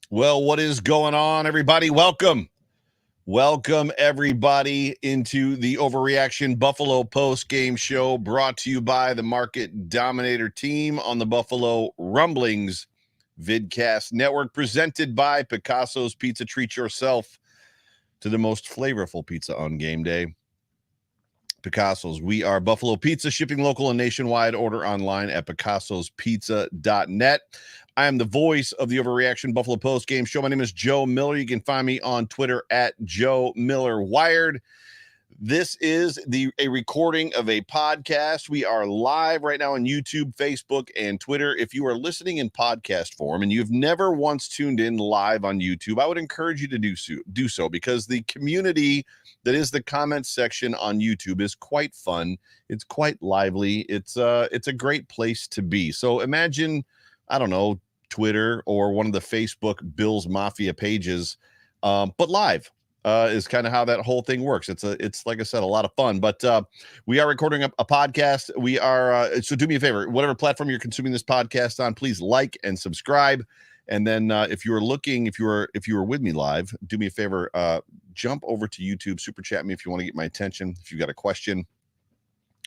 Well, what is going on, everybody? Welcome, everybody, into the Overreaction Buffalo Postgame Show, brought to you by the Market Dominator team on the Buffalo Rumblings Vidcast Network, presented by Picasso's Pizza. Treat yourself to the most flavorful pizza on game day. Picasso's. We are Buffalo Pizza, shipping local and nationwide. Order online at picassospizza.net. I am the voice of the Overreaction Buffalo Post Game Show. My name is Joe Miller. You can find me on Twitter at Joe Miller Wired. This is a recording of a podcast. We are live right now on YouTube, Facebook, and Twitter. If you are listening in podcast form and you've never once tuned in live on YouTube, I would encourage you to do so because the community that is the comments section on YouTube is quite fun. It's quite lively. It's a great place to be. So imagine, I don't know, Twitter or one of the Facebook Bills Mafia pages, but live. Is kind of how that whole thing works. It's like I said, a lot of fun, but we are recording a podcast. We are, so do me a favor, whatever platform you're consuming this podcast on, please like and subscribe. And then if you were with me live, do me a favor, jump over to YouTube, super chat me if you want to get my attention. If you've got a question,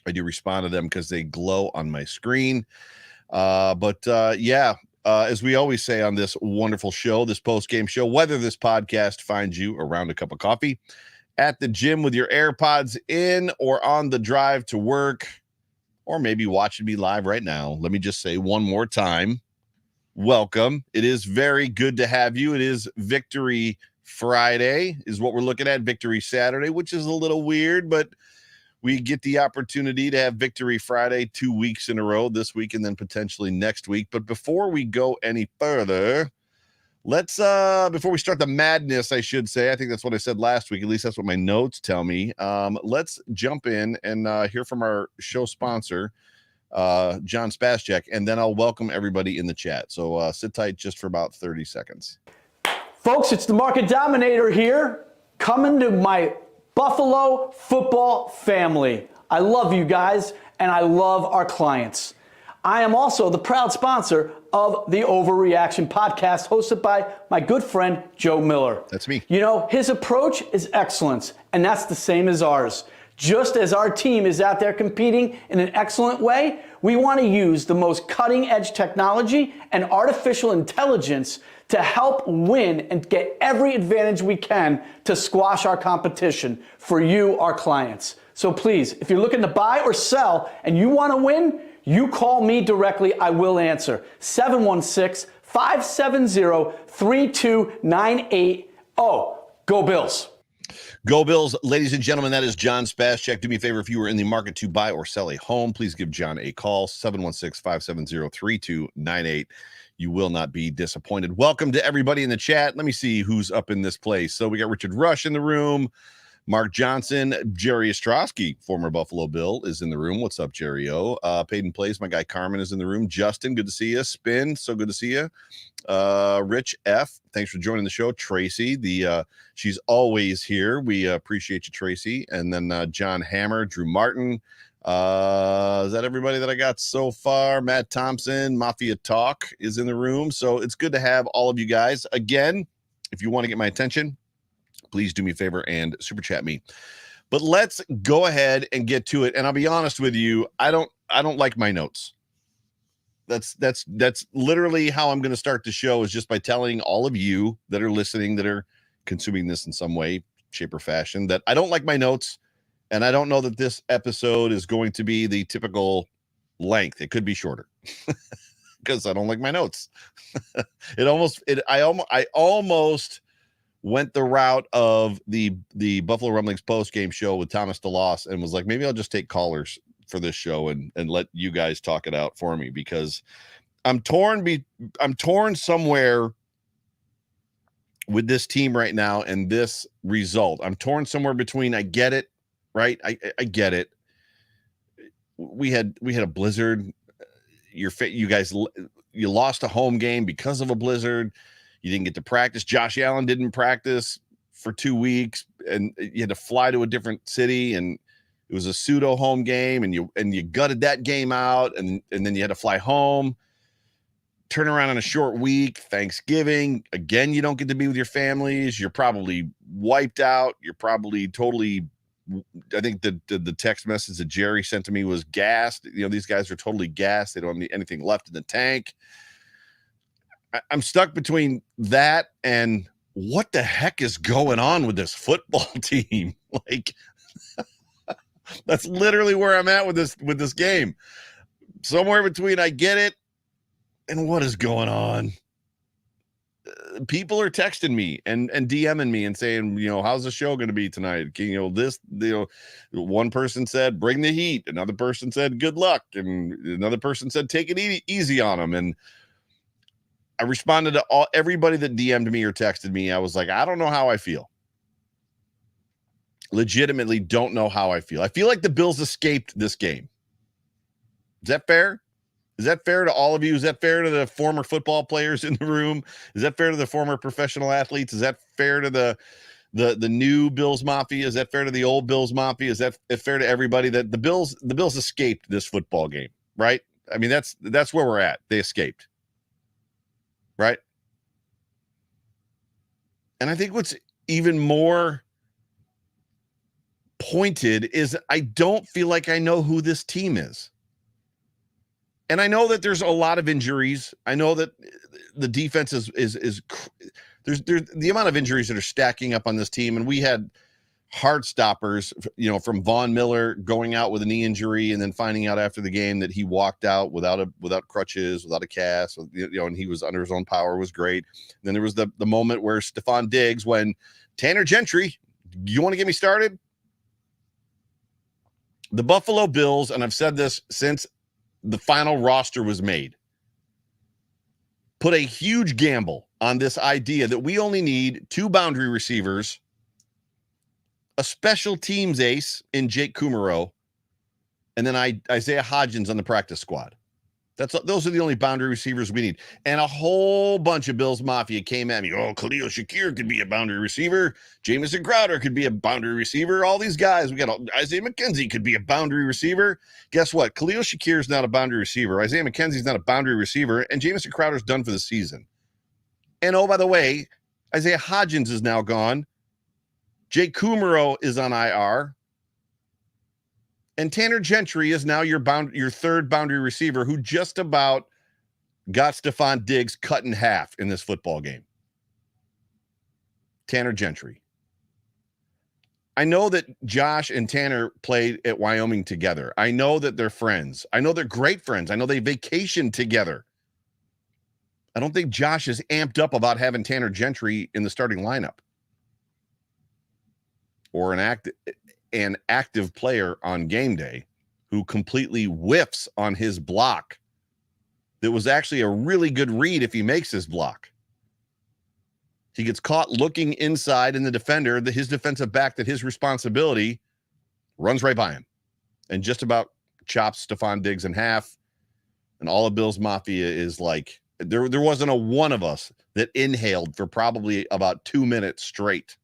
I do respond to them because they glow on my screen. As we always say on this wonderful show, this post-game show, whether this podcast finds you around a cup of coffee, at the gym with your AirPods in, or on the drive to work, or maybe watching me live right now, let me just say one more time, welcome. It is very good to have you. It is Victory Friday is what we're looking at. Victory Saturday, which is a little weird, but we get the opportunity to have Victory Friday 2 weeks in a row, this week and then potentially next week. But before we go any further, let's, before we start the madness, I should say, I think that's what I said last week. At least that's what my notes tell me. Let's jump in and hear from our show sponsor, John Spaschek, and then I'll welcome everybody in the chat. So sit tight just for about 30 seconds. Folks, it's the Market Dominator here, coming to my Buffalo football family. I love you guys, and I love our clients. I am also the proud sponsor of the Overreaction podcast, hosted by my good friend, Joe Miller. That's me. You know, his approach is excellence, and that's the same as ours. Just as our team is out there competing in an excellent way, we want to use the most cutting-edge technology and artificial intelligence to help win and get every advantage we can to squash our competition for you, our clients. So please, if you're looking to buy or sell and you want to win, you call me directly. I will answer. 716-570-3298. Oh, go Bills. Go Bills, ladies and gentlemen. That is John Spaschek. Do me a favor, if you were in the market to buy or sell a home, please give John a call, 716-570-3298. You will not be disappointed. Welcome to everybody in the chat. Let me see who's up in this place. So we got Richard Rush in the room, Mark Johnson, Jerry Ostrowski, former Buffalo Bill, is in the room. What's up, Jerry O? Paid and Plays, my guy Carmen is in the room. Justin, good to see you. Spin, so good to see you. Rich F, thanks for joining the show. Tracy, she's always here. We appreciate you, Tracy. And then John Hammer, Drew Martin. Is that everybody that I got so far? Matt Thompson, Mafia Talk is in the room. So it's good to have all of you guys. Again, if you want to get my attention, please do me a favor and super chat me. But let's go ahead and get to it. And I'll be honest with you, I don't like my notes. That's literally how I'm going to start the show, is just by telling all of you that are listening, that are consuming this in some way, shape, or fashion, that I don't like my notes. And I don't know that this episode is going to be the typical length. It could be shorter because I don't like my notes. I almost went the route of the Buffalo Rumblings post game show with Thomas DeLoss and was like, maybe I'll just take callers for this show and let you guys talk it out for me, because I'm torn somewhere with this team right now and this result. I'm torn somewhere between, I get it, right? I get it. We had a blizzard. You guys, you lost a home game because of a blizzard. You didn't get to practice. Josh Allen didn't practice for 2 weeks, and you had to fly to a different city, and it was a pseudo home game, and you gutted that game out, and then you had to fly home. turn around on a short week, Thanksgiving. Again, you don't get to be with your families. You're probably wiped out. You're probably totally, I think the text message that Jerry sent to me was gassed. These guys are totally gassed. They don't have anything left in the tank. I'm stuck between that and what the heck is going on with this football team? Like, that's literally where I'm at with this game. Somewhere between I get it and what is going on. People are texting me and DMing me and saying, how's the show going to be tonight? One person said, bring the heat. Another person said, good luck. And another person said, take it easy on them. And I responded to everybody that DM'd me or texted me. I was like, I don't know how I feel. Legitimately don't know how I feel. I feel like the Bills escaped this game. Is that fair? Is that fair to all of you? Is that fair to the former football players in the room? Is that fair to the former professional athletes? Is that fair to the new Bills Mafia? Is that fair to the old Bills Mafia? Is that fair to everybody that the Bills escaped this football game, right? I mean, that's where we're at. They escaped. Right? And I think what's even more pointed is I don't feel like I know who this team is. And I know that there's a lot of injuries. I know that the defense is there's the amount of injuries that are stacking up on this team. And we had heart stoppers, from Von Miller going out with a knee injury and then finding out after the game that he walked out without crutches, without a cast, and he was under his own power, was great. And then there was the moment where Stefon Diggs, when Tanner Gentry, you want to get me started? The Buffalo Bills, and I've said this since the final roster was made, put a huge gamble on this idea that we only need 2 boundary receivers, a special teams ace in Jake Kumaro, and then Isaiah Hodgins on the practice squad. Those are the only boundary receivers we need. And a whole bunch of Bills Mafia came at me. Oh, Khalil Shakir could be a boundary receiver. Jamison Crowder could be a boundary receiver. All these guys. We got Isaiah McKenzie could be a boundary receiver. Guess what? Khalil Shakir is not a boundary receiver. Isaiah McKenzie is not a boundary receiver. And Jamison Crowder's done for the season. And oh, by the way, Isaiah Hodgins is now gone. Jake Kumaro is on IR. And Tanner Gentry is now your third boundary receiver who just about got Stefon Diggs cut in half in this football game. Tanner Gentry. I know that Josh and Tanner played at Wyoming together. I know that they're friends. I know they're great friends. I know they vacationed together. I don't think Josh is amped up about having Tanner Gentry in the starting lineup or an active player on game day who completely whiffs on his block. That was actually a really good read if he makes his block. He gets caught looking inside, and the defender, his defensive back, that his responsibility, runs right by him and just about chops Stefon Diggs in half. And all of Bills Mafia is like, there wasn't a one of us that inhaled for probably about 2 minutes straight.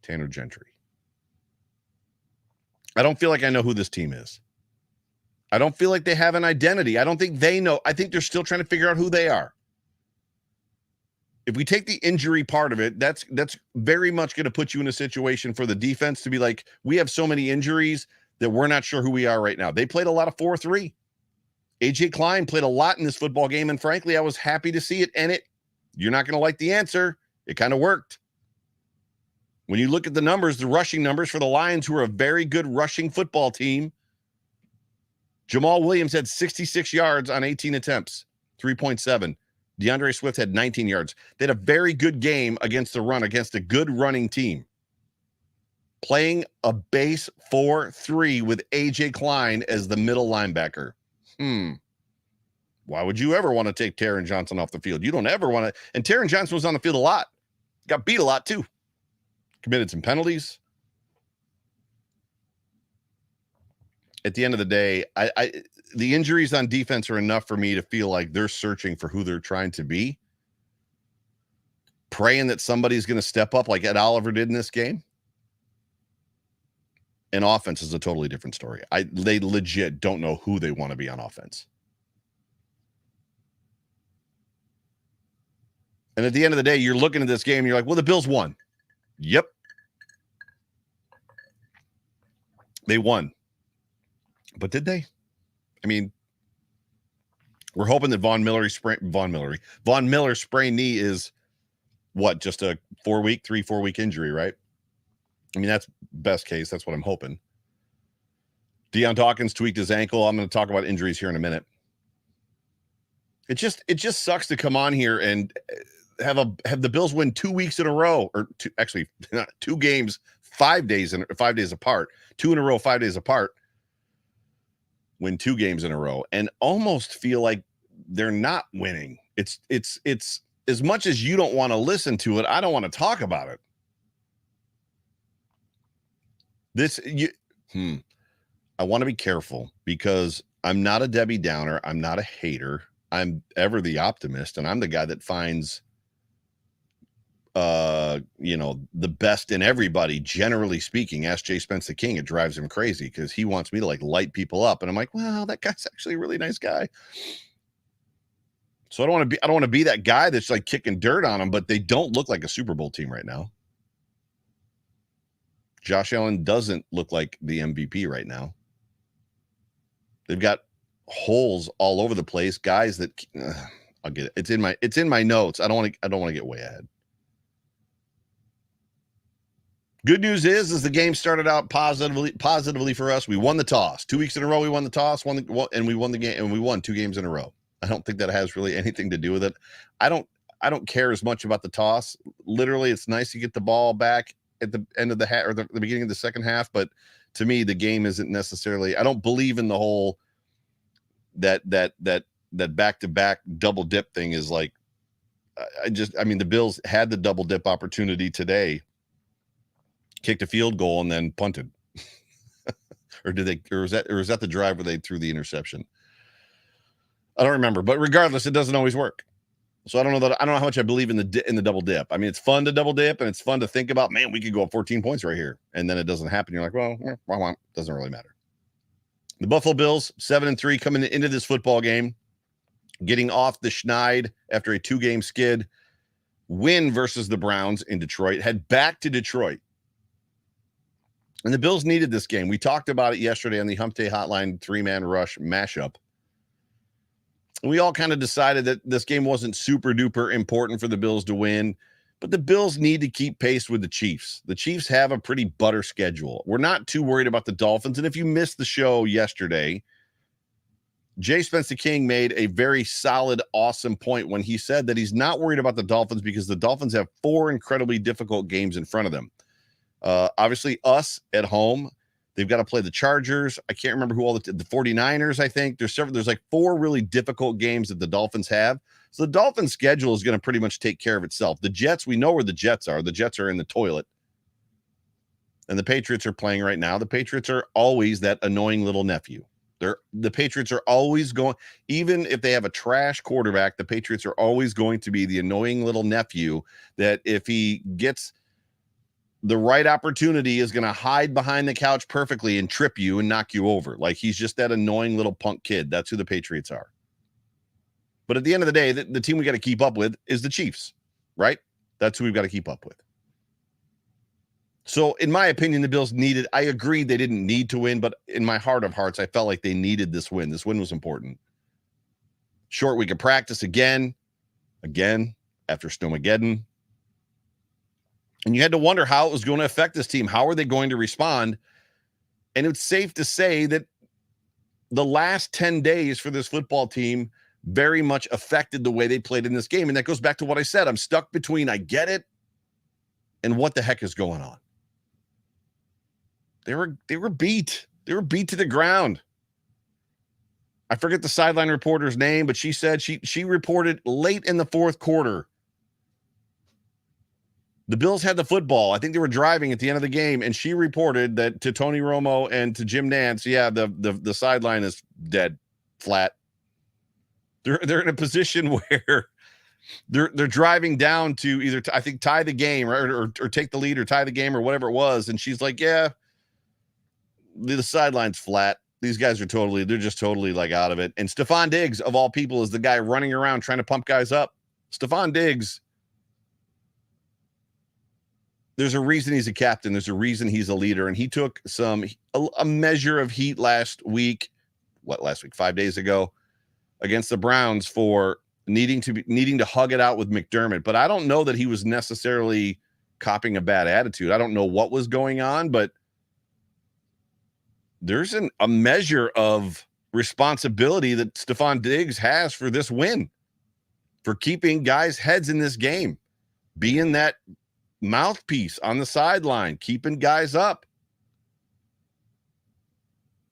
Tanner Gentry. I don't feel like I know who this team is. I don't feel like they have an identity. I don't think they know. I think they're still trying to figure out who they are. If we take the injury part of it, that's very much going to put you in a situation for the defense to be like, we have so many injuries that we're not sure who we are right now. They played a lot of 4-3. AJ Klein played a lot in this football game, and frankly, I was happy to see it. And you're not going to like the answer. It kind of worked. When you look at the numbers, the rushing numbers for the Lions, who are a very good rushing football team, Jamal Williams had 66 yards on 18 attempts, 3.7. DeAndre Swift had 19 yards. They had a very good game against the run, against a good running team. Playing a base 4-3 with AJ Klein as the middle linebacker. Why would you ever want to take Taron Johnson off the field? You don't ever want to. And Taron Johnson was on the field a lot. Got beat a lot too. Committed some penalties. At the end of the day, the injuries on defense are enough for me to feel like they're searching for who they're trying to be. Praying that somebody's going to step up like Ed Oliver did in this game. And offense is a totally different story. They legit don't know who they want to be on offense. And at the end of the day, you're looking at this game and you're like, well, the Bills won. Yep. They won. But did they? I mean, we're hoping that Von Miller's sprained knee is what, just a 3-4 week injury, right? I mean, that's best case. That's what I'm hoping. Deion Dawkins tweaked his ankle. I'm going to talk about injuries here in a minute. It just sucks to come on here and have the Bills win 2 weeks in a row, or two games 5 days apart, 2 in a row 5 days apart. Win 2 games in a row and almost feel like they're not winning. It's as much as you don't want to listen to it, I don't want to talk about it. I want to be careful because I'm not a Debbie Downer. I'm not a hater. I'm ever the optimist, and I'm the guy that finds the best in everybody, generally speaking. Ask Jay Spence the King. It drives him crazy because he wants me to like light people up. And I'm like, well, that guy's actually a really nice guy. So I don't want to be that guy that's like kicking dirt on them, but they don't look like a Super Bowl team right now. Josh Allen doesn't look like the MVP right now. They've got holes all over the place. Guys that I'll get it. It's in my notes. I don't want to get way ahead. Good news is the game started out positively for us. We won the toss 2 weeks in a row. We won the toss, and we won the game, and we won 2 games in a row. I don't think that has really anything to do with it. I don't care as much about the toss. Literally, it's nice to get the ball back at the end of the half or the beginning of the second half. But to me, the game isn't necessarily. I don't believe in the whole that back-to-back double dip thing is like. The Bills had the double dip opportunity today. Kicked a field goal and then punted. Or was that the drive where they threw the interception? I don't remember, but regardless, it doesn't always work. So I don't know how much I believe in the double dip. I mean, it's fun to double dip and it's fun to think about, man, we could go up 14 points right here. And then it doesn't happen. You're like, well, doesn't really matter. The Buffalo Bills 7-3 coming into this football game, getting off the schneid after a 2-game skid, win versus the Browns in Detroit, head back to Detroit. And the Bills needed this game. We talked about it yesterday on the Hump Day Hotline 3-man rush mashup. We all kind of decided that this game wasn't super duper important for the Bills to win, but the Bills need to keep pace with the Chiefs. The Chiefs have a pretty butter schedule. We're not too worried about the Dolphins. And if you missed the show yesterday, Jay Spence the King made a very solid, awesome point when he said that he's not worried about the Dolphins because the Dolphins have 4 incredibly difficult games in front of them. Obviously, us at home. They've got to play the Chargers. I can't remember who all the 49ers, I think. There's like 4 really difficult games that the Dolphins have. So the Dolphins' schedule is going to pretty much take care of itself. The Jets, we know where the Jets are. The Jets are in the toilet. And the Patriots are playing right now. The Patriots are always that annoying little nephew. The Patriots are always going, even if they have a trash quarterback, the Patriots are always going to be the annoying little nephew that if he gets the right opportunity is going to hide behind the couch perfectly and trip you and knock you over. Like he's just that annoying little punk kid. That's who the Patriots are. But at the end of the day, the team we got to keep up with is the Chiefs, right? That's who we've got to keep up with. So in my opinion, the Bills needed, I agree they didn't need to win, but in my heart of hearts, I felt like they needed this win. This win was important. Short week of practice again, after Snowmageddon. And you had to wonder how it was going to affect this team. How are they going to respond? And it's safe to say that the last 10 days for this football team very much affected the way they played in this game. And that goes back to what I said. I'm stuck between I get it and what the heck is going on. They were beat. They were beat to the ground. I forget the sideline reporter's name, but she said she reported late in the fourth quarter. The Bills had the football. I think they were driving at the end of the game, and she reported that to Tony Romo and to Jim Nantz, the sideline is dead, flat. They're in a position where they're driving down to either I think tie the game or take the lead or tie the game or whatever it was, and she's like, yeah, the sideline's flat. These guys are they're just totally like out of it. And Stefon Diggs, of all people, is the guy running around trying to pump guys up. Stefon Diggs there's a reason he's a captain. There's a reason he's a leader. And he took a measure of heat last week, 5 days ago, against the Browns for needing to hug it out with McDermott. But I don't know that he was necessarily copying a bad attitude. I don't know what was going on, but there's a measure of responsibility that Stefon Diggs has for this win, for keeping guys' heads in this game, being that mouthpiece on the sideline, keeping guys up.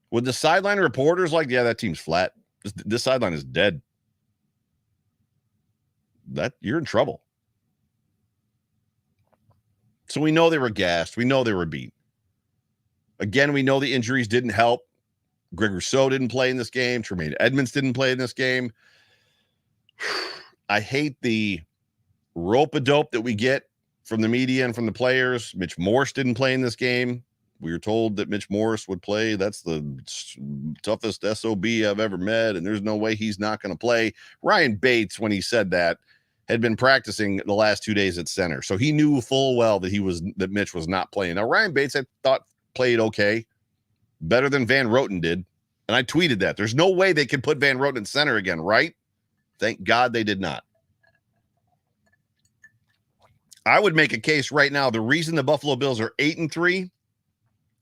With the sideline reporters like, yeah, that team's flat. This sideline is dead. You're in trouble. So we know they were gassed. We know they were beat. Again, we know the injuries didn't help. Greg Rousseau didn't play in this game. Tremaine Edmonds didn't play in this game. I hate the rope-a-dope that we get from the media and from the players. Mitch Morse didn't play in this game. We were told that Mitch Morse would play. That's the toughest SOB I've ever met, and there's no way he's not going to play. Ryan Bates, when he said that, had been practicing the last 2 days at center, so he knew full well that Mitch was not playing. Now, Ryan Bates, I thought, played okay, better than Van Roten did, and I tweeted that. There's no way they could put Van Roten in center again, right? Thank God they did not. I would make a case right now. The reason the Buffalo Bills are 8-3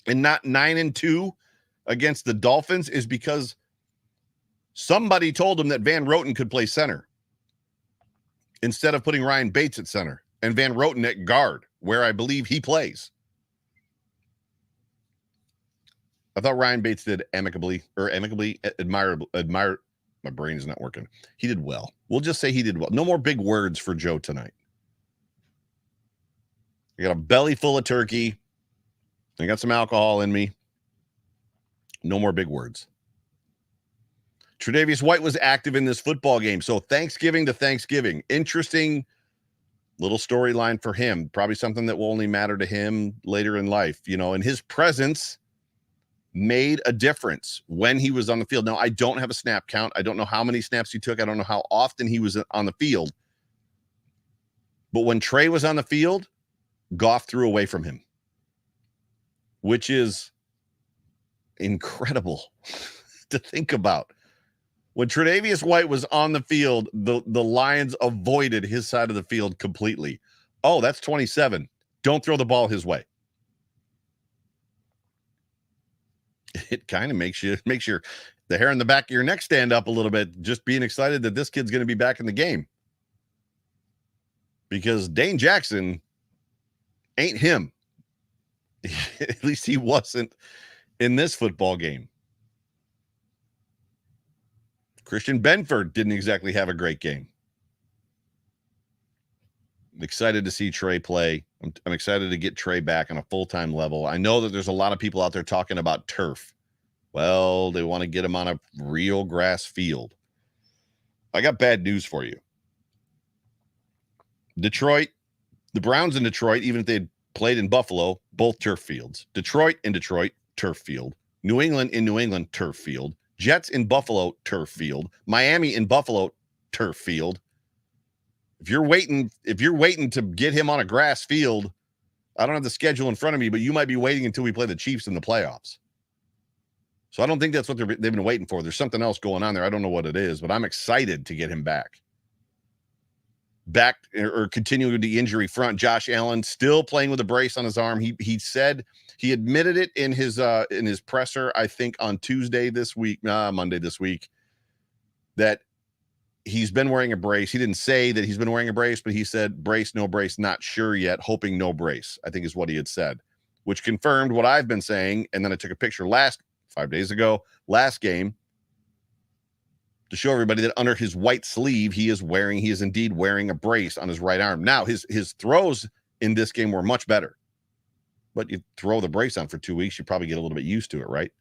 and not 9-2 against the Dolphins is because somebody told them that Van Roten could play center instead of putting Ryan Bates at center and Van Roten at guard, where I believe he plays. I thought Ryan Bates did admirably. My brain is not working. He did well. We'll just say he did well. No more big words for Joe tonight. I got a belly full of turkey. I got some alcohol in me. No more big words. Tre'Davious White was active in this football game. So Thanksgiving to Thanksgiving. Interesting little storyline for him. Probably something that will only matter to him later in life. And his presence made a difference when he was on the field. Now, I don't have a snap count. I don't know how many snaps he took. I don't know how often he was on the field. But when Trey was on the field, Goff threw away from him, which is incredible to think about. When Tre'Davious White was on the field, the Lions avoided his side of the field completely. Oh, that's 27. Don't throw the ball his way. It kind of makes your the hair on the back of your neck stand up a little bit, just being excited that this kid's going to be back in the game. Because Dane Jackson ain't him. At least he wasn't in this football game. Christian Benford didn't exactly have a great game. I'm excited to see Trey play. I'm excited to get Trey back on a full-time level. I know that there's a lot of people out there talking about turf. Well, they want to get him on a real grass field. I got bad news for you. Detroit, the Browns in Detroit, even if they played in Buffalo, both turf fields. Detroit in Detroit, turf field. New England in New England, turf field. Jets in Buffalo, turf field. Miami in Buffalo, turf field. If you're waiting to get him on a grass field, I don't have the schedule in front of me, but you might be waiting until we play the Chiefs in the playoffs. So I don't think that's what they've been waiting for. There's something else going on there. I don't know what it is, but I'm excited to get him back. Back or continuing the injury front. Josh Allen still playing with a brace on his arm. He said he admitted it in his presser, I think on Monday this week, that he's been wearing a brace. He didn't say that he's been wearing a brace, but he said brace, no brace, not sure yet, hoping no brace, I think is what he had said, which confirmed what I've been saying. And then I took a picture 5 days ago, last game, to show everybody that under his white sleeve, he is indeed wearing a brace on his right arm. Now, his throws in this game were much better, but you throw the brace on for 2 weeks, you probably get a little bit used to it, right?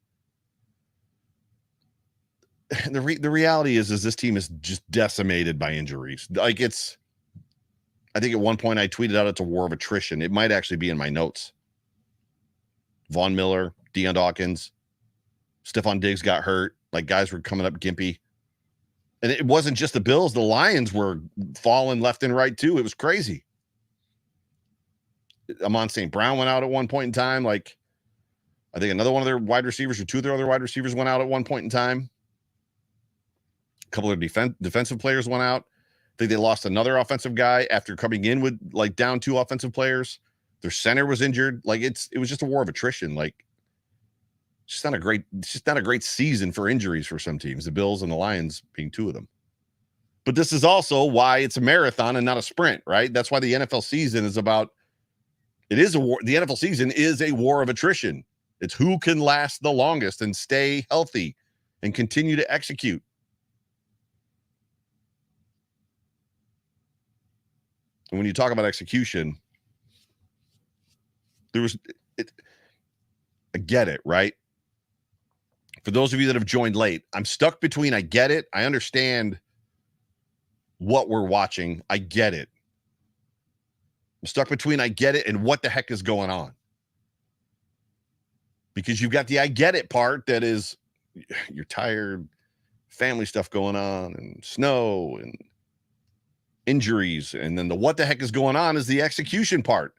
The reality is this team is just decimated by injuries. I think at one point I tweeted out it's a war of attrition. It might actually be in my notes. Von Miller, Deion Dawkins, Stefon Diggs got hurt. Like, guys were coming up gimpy. And it wasn't just the Bills. The Lions were falling left and right too. It was crazy. Amon St. Brown went out at one point in time. Like, I think another one of their wide receivers or two of their other wide receivers went out at one point in time. A couple of defensive players went out. I think they lost another offensive guy after coming in with like down 2 offensive players. Their center was injured. Like, it was just a war of attrition. Like, it's just not a great season for injuries for some teams, the Bills and the Lions being 2 of them. But this is also why it's a marathon and not a sprint, right? That's why the NFL season is about, it is a war. The NFL season is a war of attrition. It's who can last the longest and stay healthy and continue to execute. And when you talk about execution, I get it, right? For those of you that have joined late, I'm stuck between I get it, I understand what we're watching, I get it. I'm stuck between I get it and what the heck is going on. Because you've got the I get it part that is, you're tired, family stuff going on, and snow, and injuries. And then the what the heck is going on is the execution part.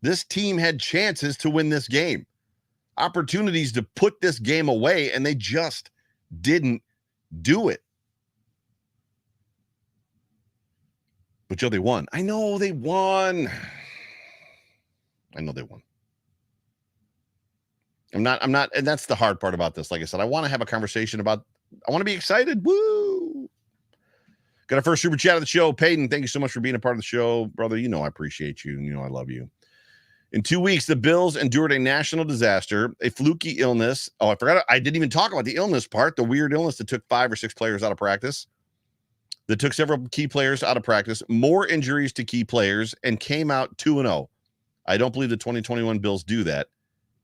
This team had chances to win this game, opportunities to put this game away, and they just didn't do it. But Joe, they won. I know they won. I'm not, and that's the hard part about this. Like I said, I want to have a conversation about, I want to be excited. Woo! Got our first super chat of the show. Peyton, thank you so much for being a part of the show. Brother, you know I appreciate you, and you know I love you. In 2 weeks, the Bills endured a national disaster, a fluky illness. Oh, I forgot. I didn't even talk about the illness part, the weird illness that took 5 or 6 players out of practice, that took several key players out of practice, more injuries to key players, and came out 2-0. I don't believe the 2021 Bills do that.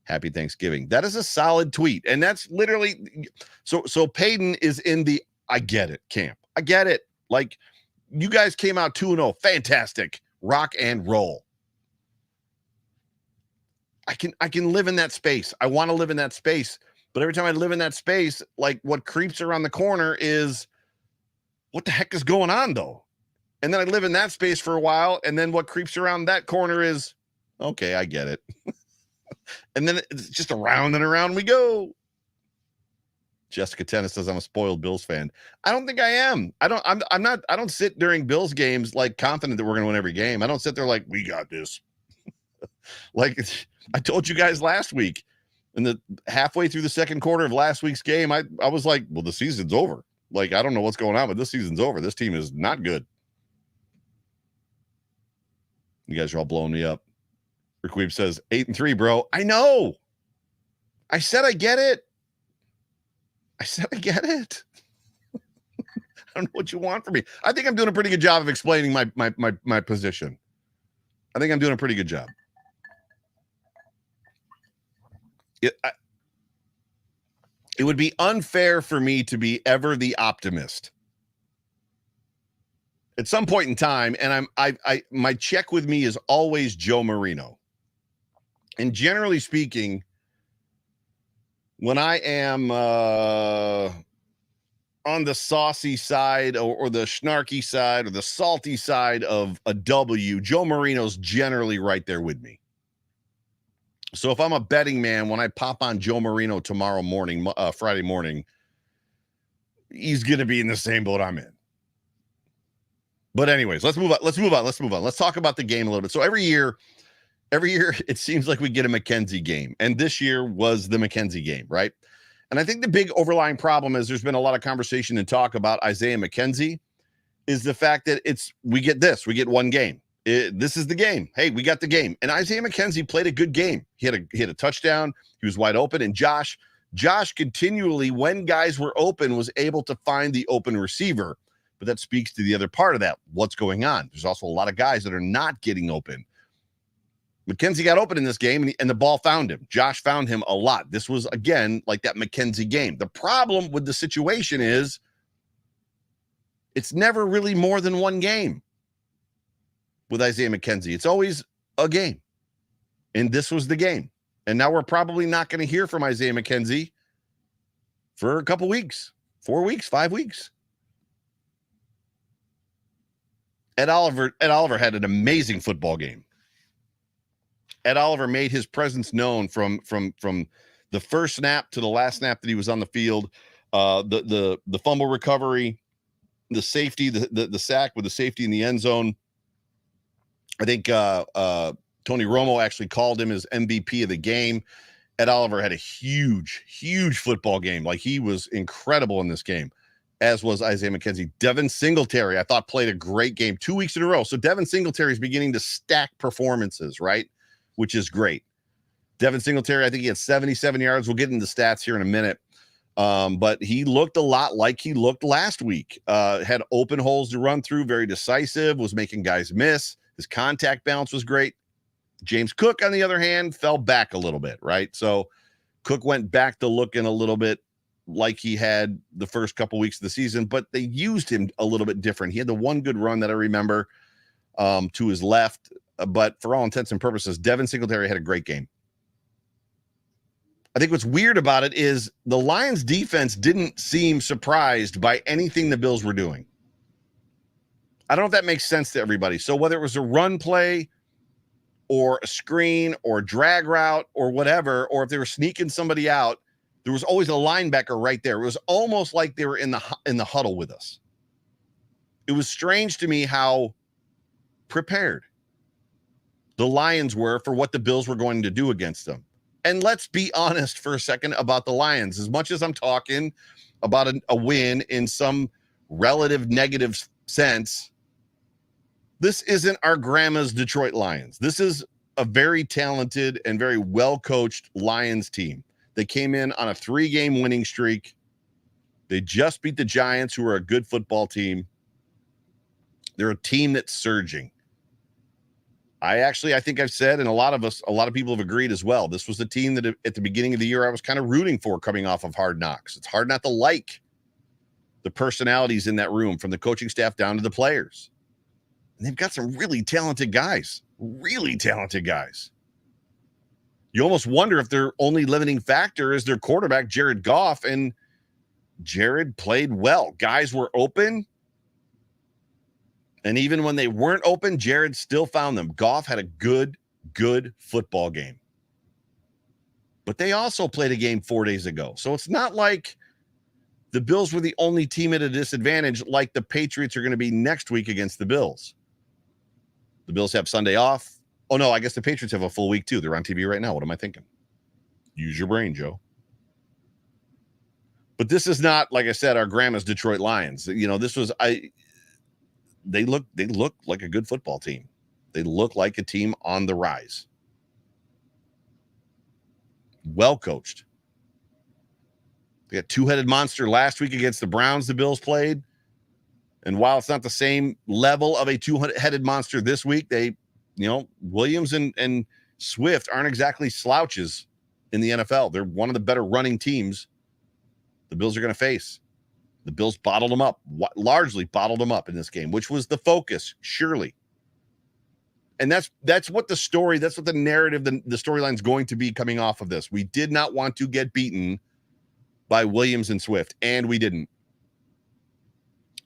Happy Thanksgiving. That is a solid tweet. And that's literally, so Peyton is in the I get it camp. I get it. Like, you guys came out 2-0. Fantastic. Rock and roll. I can live in that space. I want to live in that space. But every time I live in that space, like, what creeps around the corner is, what the heck is going on, though? And then I live in that space for a while, and then what creeps around that corner is, okay, I get it. And then it's just around and around we go. Jessica Tennis says, I'm a spoiled Bills fan. I don't think I am. I don't sit during Bills games like confident that we're going to win every game. I don't sit there like, we got this. Like I told you guys last week, in the halfway through the second quarter of last week's game, I was like, well, the season's over. Like, I don't know what's going on, but this season's over. This team is not good. You guys are all blowing me up. Rick Weeb says, 8-3, bro. I know. I said I get it. I don't know what you want from me. I think I'm doing a pretty good job of explaining my position. I think I'm doing a pretty good job. It would be unfair for me to be ever the optimist. At some point in time, and my check with me is always Joe Marino. And generally speaking, when I am on the saucy side or the snarky side or the salty side of a W, Joe Marino's generally right there with me. So if I'm a betting man, when I pop on Joe Marino tomorrow morning, Friday morning, he's going to be in the same boat I'm in. But anyways, let's move on. Let's talk about the game a little bit. So every year, it seems like we get a McKenzie game. And this year was the McKenzie game, right? And I think the big overlying problem is there's been a lot of conversation and talk about Isaiah McKenzie is the fact that we get one game. This is the game. Hey, we got the game. And Isaiah McKenzie played a good game. He had a touchdown. He was wide open. And Josh continually, when guys were open, was able to find the open receiver. But that speaks to the other part of that. What's going on? There's also a lot of guys that are not getting open. McKenzie got open in this game, and the ball found him. Josh found him a lot. This was, again, like that McKenzie game. The problem with the situation is it's never really more than one game with Isaiah McKenzie. It's always a game. And this was the game. And now we're probably not going to hear from Isaiah McKenzie for a couple weeks, 4 weeks, 5 weeks. Ed Oliver had an amazing football game. Ed Oliver made his presence known from the first snap to the last snap that he was on the field. The fumble recovery, the safety, the sack with the safety in the end zone. I think Tony Romo actually called him his MVP of the game. Ed Oliver had a huge football game. Like, he was incredible in this game, as was Isaiah McKenzie. Devin Singletary, I thought, played a great game 2 weeks in a row. So Devin Singletary is beginning to stack performances, right? Which is great. Devin Singletary, I think he had 77 yards. We'll get into stats here in a minute. But he looked a lot like he looked last week. Had open holes to run through, very decisive, was making guys miss. His contact balance was great. James Cook, on the other hand, fell back a little bit, right? So Cook went back to looking a little bit like he had the first couple weeks of the season, but they used him a little bit different. He had the one good run that I remember to his left, but for all intents and purposes, Devin Singletary had a great game. I think what's weird about it is the Lions defense didn't seem surprised by anything the Bills were doing. I don't know if that makes sense to everybody. So whether it was a run play or a screen or a drag route or whatever, or if they were sneaking somebody out, there was always a linebacker right there. It was almost like they were in the huddle with us. It was strange to me how prepared the Lions were for what the Bills were going to do against them. And let's be honest for a second about the Lions. As much as I'm talking about a win in some relative negative sense, this isn't our grandma's Detroit Lions. This is a very talented and very well-coached Lions team. They came in on a 3-game winning streak. They just beat the Giants, who are a good football team. They're a team that's surging. I think I've said, and a lot of people have agreed as well, this was the team that at the beginning of the year I was kind of rooting for coming off of Hard Knocks. It's hard not to like the personalities in that room, from the coaching staff down to the players. And they've got some really talented guys. You almost wonder if their only limiting factor is their quarterback, Jared Goff, and Jared played well. Guys were open. And even when they weren't open, Jared still found them. Goff had a good football game. But they also played a game 4 days ago. So it's not like the Bills were the only team at a disadvantage, like the Patriots are going to be next week against the Bills. The Bills have Sunday off. Oh, no, I guess the Patriots have a full week, too. They're on TV right now. What am I thinking? Use your brain, Joe. But this is not, like I said, our grandma's Detroit Lions. You know, this was... They look like a good football team. They look like a team on the rise. Well coached. They got two-headed monster last week against the Browns the Bills played. And while it's not the same level of a two-headed monster this week, Williams and Swift aren't exactly slouches in the NFL. They're one of the better running teams the Bills are going to face. The Bills bottled them up, largely bottled them up in this game, which was the focus, surely. And that's what the story, that's what the narrative, the storyline is going to be coming off of this. We did not want to get beaten by Williams and Swift, and we didn't.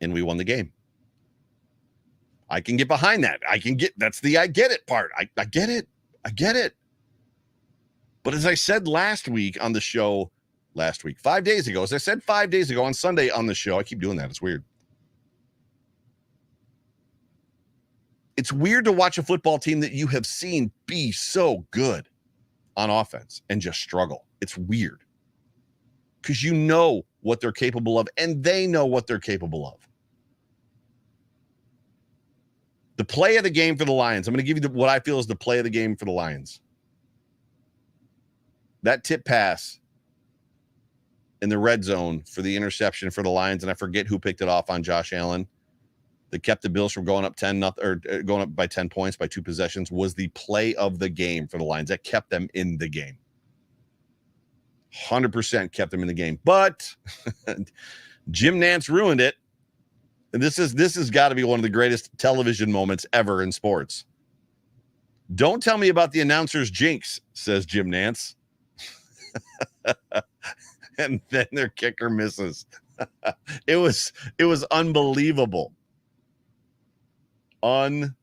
And we won the game. I can get behind that. That's the I get it part. I get it. I get it. But as I said last week on the show, 5 days ago, as I said 5 days ago on Sunday on the show, I keep doing that. It's weird. It's weird to watch a football team that you have seen be so good on offense and just struggle. It's weird because you know what they're capable of and they know what they're capable of. The play of the game for the Lions. I'm going to give you what I feel is the play of the game for the Lions. That tip pass in the red zone for the interception for the Lions, and I forget who picked it off on Josh Allen, that kept the Bills from going up going up by 10 points by 2 possessions, was the play of the game for the Lions. That kept them in the game. 100% kept them in the game. But Jim Nantz ruined it. And this has got to be one of the greatest television moments ever in sports. Don't tell me about the announcer's jinx, says Jim Nantz. And then their kicker misses. It was unbelievable. Unfucking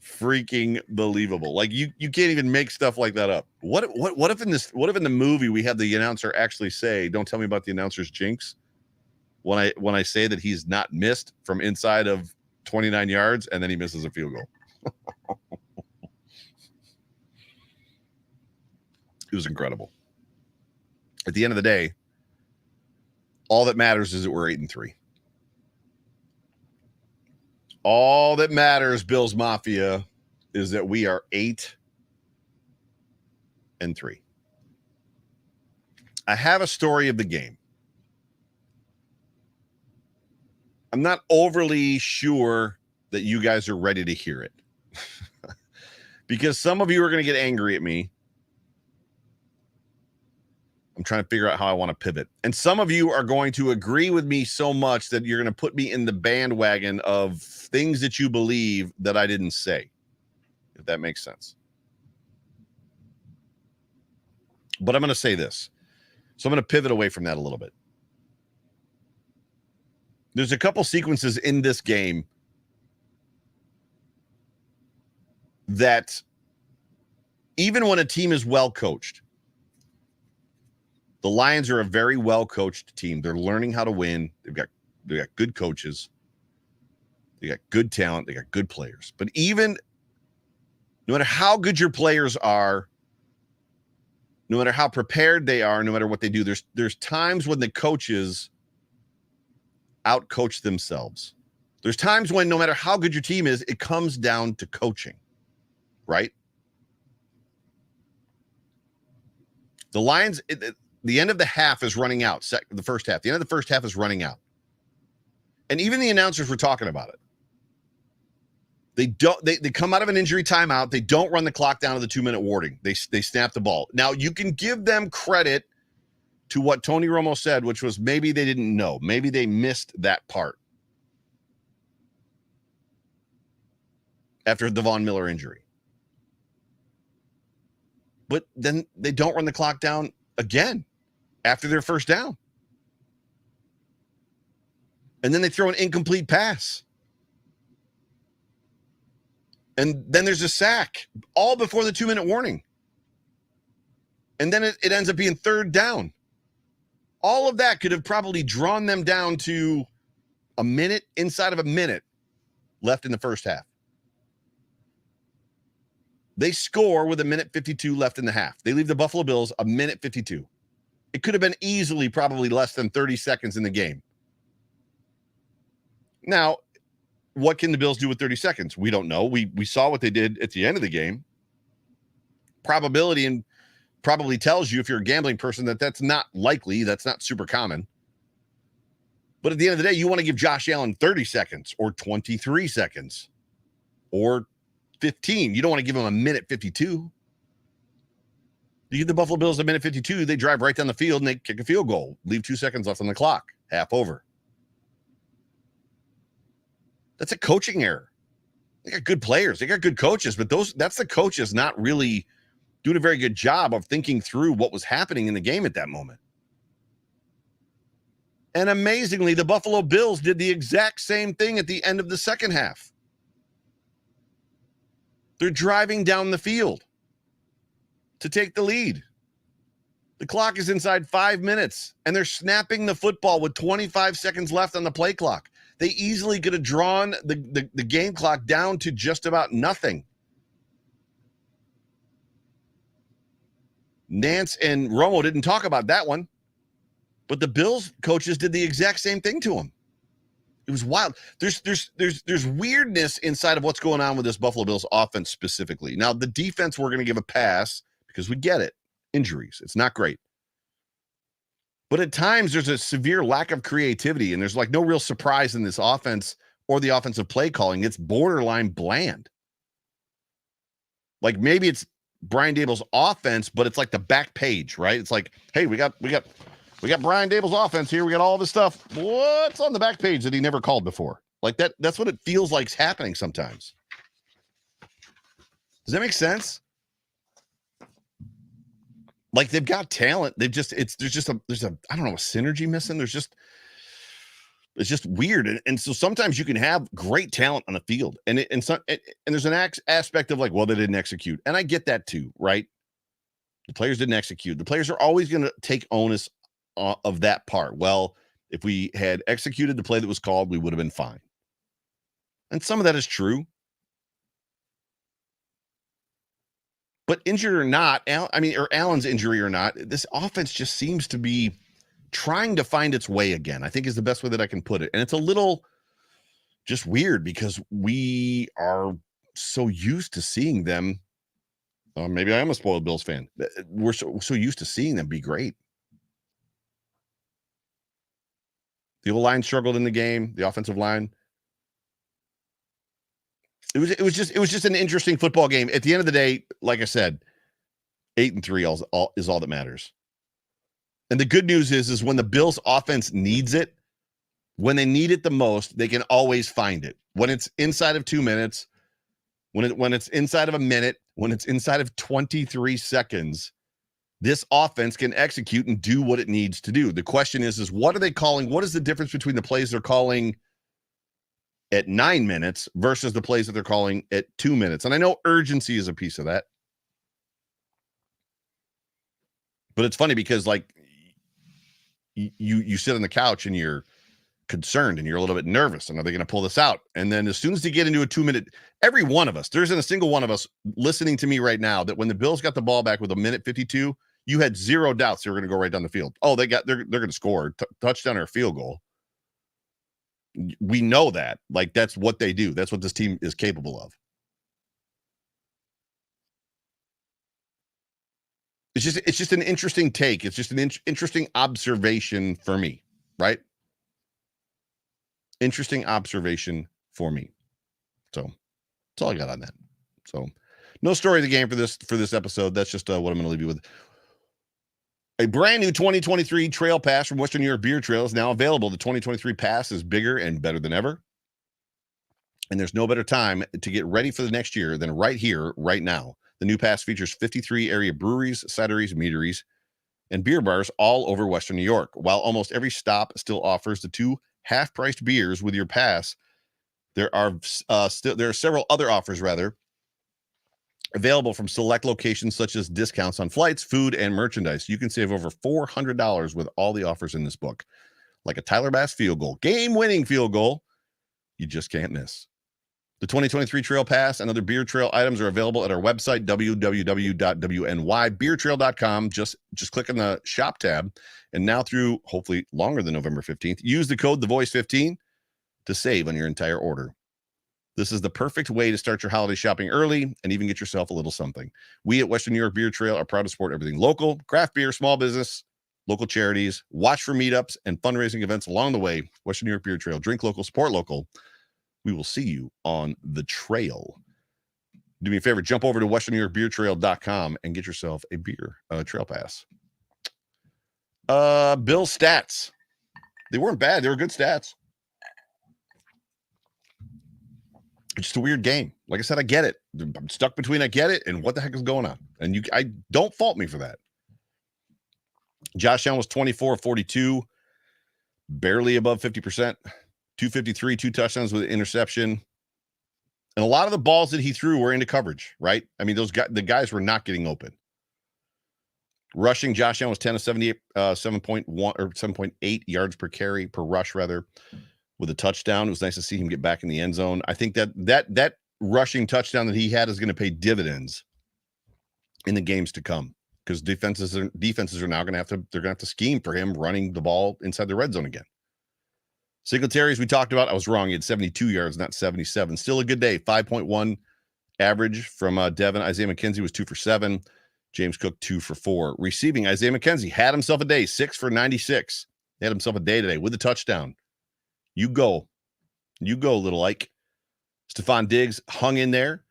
freaking believable. Like you can't even make stuff like that up. What if in the movie we have the announcer actually say, "Don't tell me about the announcer's jinx," when I say that he's not missed from inside of 29 yards and then he misses a field goal. It was incredible. At the end of the day, all that matters is that we're 8-3. All that matters, Bills Mafia, is that we are 8-3. I have a story of the game. I'm not overly sure that you guys are ready to hear it. Because some of you are going to get angry at me. I'm trying to figure out how I want to pivot. And some of you are going to agree with me so much that you're going to put me in the bandwagon of things that you believe that I didn't say, if that makes sense. But I'm going to say this. So I'm going to pivot away from that a little bit. There's a couple sequences in this game that even when a team is well coached, the Lions are a very well-coached team. They're learning how to win. They've got good coaches. They got good talent. They got good players. But even no matter how good your players are, no matter how prepared they are, no matter what they do, there's times when the coaches outcoach themselves. There's times when no matter how good your team is, it comes down to coaching, right? The Lions... The end of the half is running out. The first half. The end of the first half is running out. And even the announcers were talking about it. They come out of an injury timeout. They don't run the clock down to the 2-minute warning. They snap the ball. Now, you can give them credit to what Tony Romo said, which was maybe they didn't know. Maybe they missed that part after the Von Miller injury. But then they don't run the clock down again after their first down. And then they throw an incomplete pass. And then there's a sack, all before the 2-minute warning. And then it ends up being third down. All of that could have probably drawn them down to a minute, inside of a minute left in the first half. They score with 1:52 left in the half. They leave the Buffalo Bills 1:52. It could have been easily probably less than 30 seconds in the game. Now, what can the Bills do with 30 seconds? We don't know. We saw what they did at the end of the game. Probability and probably tells you, if you're a gambling person, that that's not likely. That's not super common. But at the end of the day, you want to give Josh Allen 30 seconds or 23 seconds or 15. You don't want to give him 1:52. You give the Buffalo Bills 1:52, they drive right down the field and they kick a field goal. Leave 2 seconds left on the clock. Half over. That's a coaching error. They got good players. They got good coaches, but that's the coaches not really doing a very good job of thinking through what was happening in the game at that moment. And amazingly, the Buffalo Bills did the exact same thing at the end of the second half. They're driving down the field to take the lead. The clock is inside 5 minutes, and they're snapping the football with 25 seconds left on the play clock. They easily could have drawn the game clock down to just about nothing. Nance and Romo didn't talk about that one, but the Bills coaches did the exact same thing to him. It was wild. There's weirdness inside of what's going on with this Buffalo Bills offense specifically. Now, the defense, we're going to give a pass because we get it. Injuries. It's not great. But at times there's a severe lack of creativity, and there's like no real surprise in this offense or the offensive play calling. It's borderline bland. Like maybe it's Brian Daboll's offense, but it's like the back page, right? It's like, hey, we got Brian Daboll's offense here. We got all this stuff. What's on the back page that he never called before? Like that's what it feels like's happening sometimes. Does that make sense? Like they've got talent. They've just there's a I don't know, a synergy missing. There's just It's just weird. And so sometimes you can have great talent on the field. And there's an aspect of like, well, they didn't execute. And I get that too, right? The players didn't execute. The players are always going to take onus of that part. Well, if we had executed the play that was called, we would have been fine. And some of that is true. But injured or not, or Allen's injury or not, this offense just seems to be trying to find its way again, I think is the best way that I can put it. And it's a little just weird because we are so used to seeing them. Maybe I am a spoiled Bills fan. We're so used to seeing them be great. The O-line struggled in the game, the offensive line. It was just an interesting football game. At the end of the day, like I said, 8-3 is all that matters. And the good news is when the Bills offense needs it, when they need it the most, they can always find it. When it's inside of 2 minutes, when it's inside of a minute, when it's inside of 23 seconds, this offense can execute and do what it needs to do. The question is what are they calling? What is the difference between the plays they're calling at 9 minutes versus the plays that they're calling at 2 minutes? And I know urgency is a piece of that. But it's funny because like you sit on the couch and you're concerned and you're a little bit nervous. And are they going to pull this out? And then as soon as they get into a 2 minute, every one of us, there isn't a single one of us listening to me right now that when the Bills got the ball back with a minute 52, you had zero doubts they were going to go right down the field. Oh, they're going to score touchdown or field goal. We know that. Like, that's what they do. That's what this team is capable of. It's just an interesting take. It's just an interesting observation for me, right? Interesting observation for me. So that's all I got on that. So no story of the game for this episode. That's just what I'm going to leave you with. A brand new 2023 Trail Pass from Western New York Beer Trail is now available. The 2023 Pass is bigger and better than ever. And there's no better time to get ready for the next year than right here, right now. The new pass features 53 area breweries, cideries, meaderies, and beer bars all over Western New York. While almost every stop still offers the 2 half-priced beers with your pass, there are several other offers available from select locations such as discounts on flights, food, and merchandise. You can save over $400 with all the offers in this book, like a Tyler Bass field goal, game-winning field goal you just can't miss. The 2023 Trail Pass and other Beer Trail items are available at our website, www.wnybeertrail.com. Just click on the shop tab. And now through hopefully longer than November 15th, use the code TheVoice15 to save on your entire order. This is the perfect way to start your holiday shopping early and even get yourself a little something. We at Western New York Beer Trail are proud to support everything local, craft beer, small business, local charities, watch for meetups and fundraising events along the way. Western New York Beer Trail, drink local, support local. We will see you on the trail. Do me a favor, jump over to westernnewyorkbeertrail.com and get yourself a beer trail pass. Bill stats. They weren't bad. They were good stats. It's just a weird game. Like I said, I get it. I'm stuck between I get it and what the heck is going on. And I don't fault me for that. Josh Allen was 24-42, barely above 50%. 253, 2 touchdowns with an interception. And a lot of the balls that he threw were into coverage, right? I mean, the guys were not getting open. Rushing, Josh Allen was 10 of 78, 7.1 or 7.8 yards per carry, per rush rather, with a touchdown. It was nice to see him get back in the end zone. I think that rushing touchdown that he had is going to pay dividends in the games to come because defenses are now going to have to scheme for him running the ball inside the red zone again. Singletaries we talked about. I was wrong. He had 72 yards, not 77. Still a good day. 5.1 average from Devin. Isaiah McKenzie was 2 for 7. James Cook 2 for 4. Receiving, Isaiah McKenzie had himself a day. 6 for 96. He had himself a day today with a touchdown. You go, little Ike. Stefon Diggs hung in there.